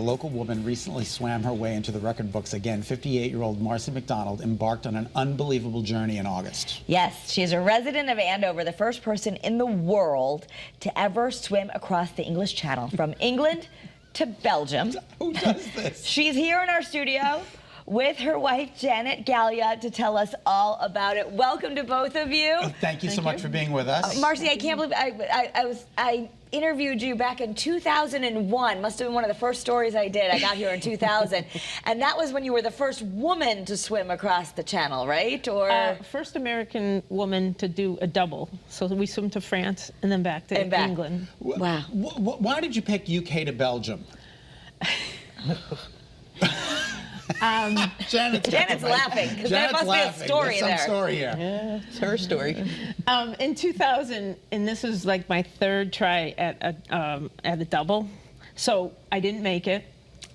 A local woman recently swam her way into the record books again. 58-year-old Marcy McDonald embarked on an unbelievable journey in August. Yes, she is a resident of Andover, the first person in the world to ever swim across the English Channel from England to Belgium. Who does this? She's here in our studio with her wife, Janet Gallia, to tell us all about it. Welcome to both of you. Thank you so much for being with us. Marcy, I can't believe I interviewed you back in 2001. Must have been one of the first stories I did. I got here in 2000. And that was when you were the first woman to swim across the channel, right? Or first American woman to do a double. So we swim to France and then back to England. Wow. Why did you pick UK to Belgium? Janet's laughing, because there must be a story there. There's some story here. Yeah, it's her story. In 2000, and this was like my third try at a double, so I didn't make it,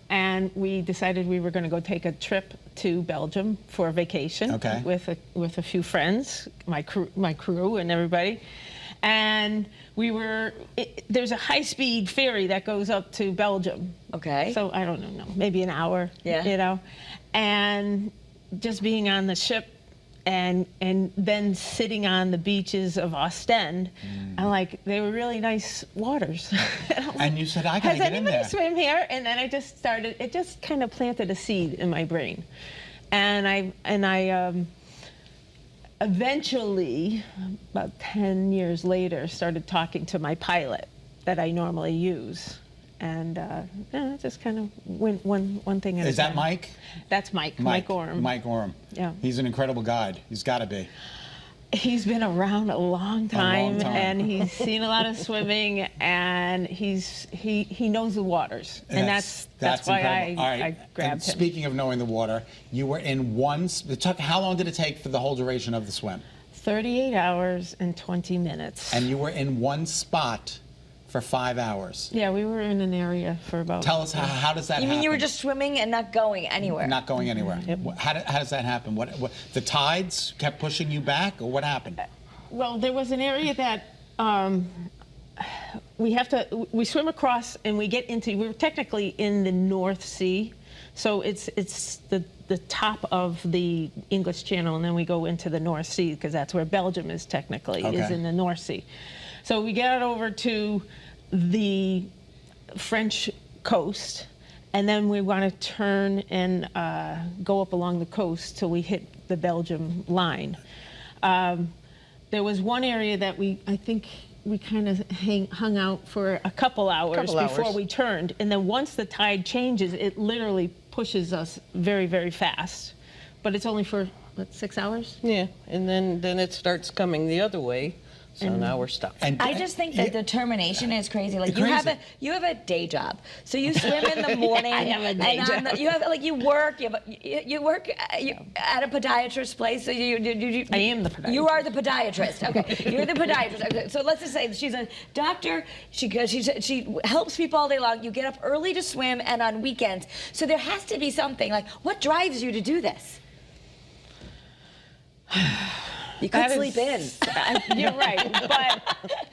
and we decided we were going to go take a trip to Belgium for a vacation with a few friends, my crew and everybody. And we were, there's a high-speed ferry that goes up to Belgium. Okay. So I don't know, maybe an hour, you know. And just being on the ship and then sitting on the beaches of Ostend, I'm like, they were really nice waters. And you said, I gotta get in there. Has anybody swim here? And then I just started, it just kind of planted a seed in my brain. And I eventually, about 10 years later, started talking to my pilot that I normally use. And it just kind of went one thing at a time. Is that Mike? That's Mike. Mike Orm. Mike Orm. Yeah. He's an incredible guide. He's got to be. He's been around a long time, and he's seen a lot of swimming, and he knows the waters, and that's why I grabbed him. Speaking of knowing the water, you were in how long did it take for the whole duration of the swim? 38 hours and 20 minutes. And you were in one spot for 5 hours. Yeah, we were in an area for about... Tell us, how does that happen? You mean you were just swimming and not going anywhere? Not going anywhere. Yep. How does that happen? What the tides kept pushing you back, or what happened? Well, there was an area that we swim across and we get into, we were technically in the North Sea. So it's the top of the English Channel, and then we go into the North Sea, because that's where Belgium is technically, is in the North Sea. So we get over to the French coast, and then we want to turn and go up along the coast till we hit the Belgium line. There was one area that I think we kind of hung out for a couple hours before we turned, and then once the tide changes, it literally pushes us very, very fast. But it's only for, what, 6 hours? Yeah, and then it starts coming the other way. So now we're stuck. I just think that determination is crazy. Like you have a day job, so you swim in the morning. I have a day job. You work at a podiatrist's place. So I am the podiatrist. You are the podiatrist. Okay, you're the podiatrist. Okay, so let's just say she's a doctor. She helps people all day long. You get up early to swim and on weekends. So there has to be something. Like, what drives you to do this? You could sleep in. You're right, but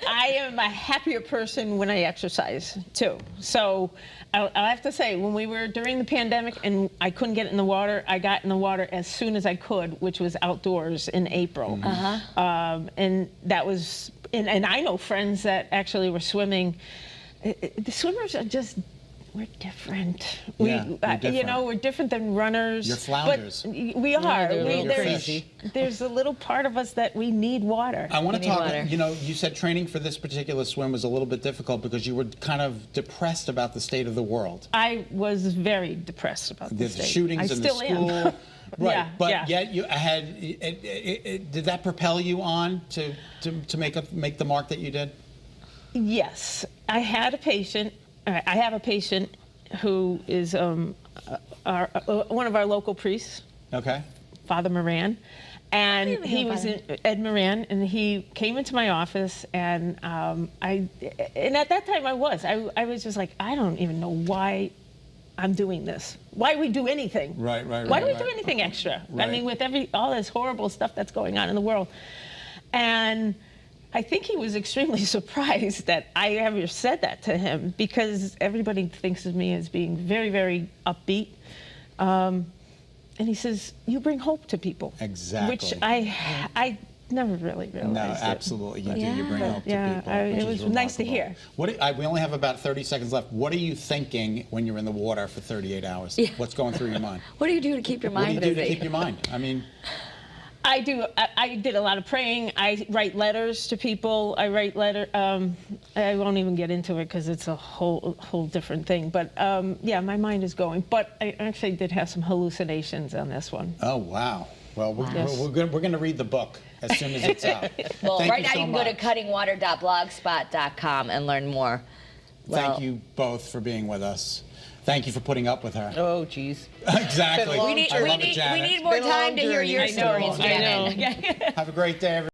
I am a happier person when I exercise too. So I'll have to say, when we were during the pandemic and I couldn't get in the water, I got in the water as soon as I could, which was outdoors in April. And that was, and I know friends that actually were swimming. The swimmers are just, we're different. You know, we're different than runners. You're flounders. But we are. Crazy. There's a little part of us that we need water. I want to talk, you know, you said training for this particular swim was a little bit difficult because you were kind of depressed about the state of the world. I was very depressed about the state. The shootings in the school. Right, but yet you had, did that propel you on to make the mark that you did? Yes. I have a patient who is one of our local priests. Okay. Father Moran. And he was Ed Moran, and he came into my office, and and at that time I was just like, I don't even know why I'm doing this. Why we do anything? Why do we do anything extra? I mean, with all this horrible stuff that's going on in the world. And I think he was extremely surprised that I ever said that to him, because everybody thinks of me as being very, very upbeat. And he says, "You bring hope to people." Exactly. Which I never really realized. No, it. absolutely, you do. You bring hope to people. It which was is nice to remarkable. hear. We only have about 30 seconds left. What are you thinking when you're in the water for 38 hours? Yeah. What's going through your mind? What do you do to keep your What do mind you do busy? to keep your mind? I mean, I did a lot of praying. I write letters to people. I won't even get into it because it's a whole different thing. But yeah, my mind is going. But I actually did have some hallucinations on this one. oh, wow. Well, Yes. we're going to read the book as soon as it's out. Well, Thank right you now so you can go to much. cuttingwater.blogspot.com and learn more. Thank you both for being with us. Thank you for putting up with her. Oh, geez. Exactly. long We need, I we love it, need, we Janet. need more Been a long time to hear journey. your I know, stories, I know. Janet. Have a great day, everyone.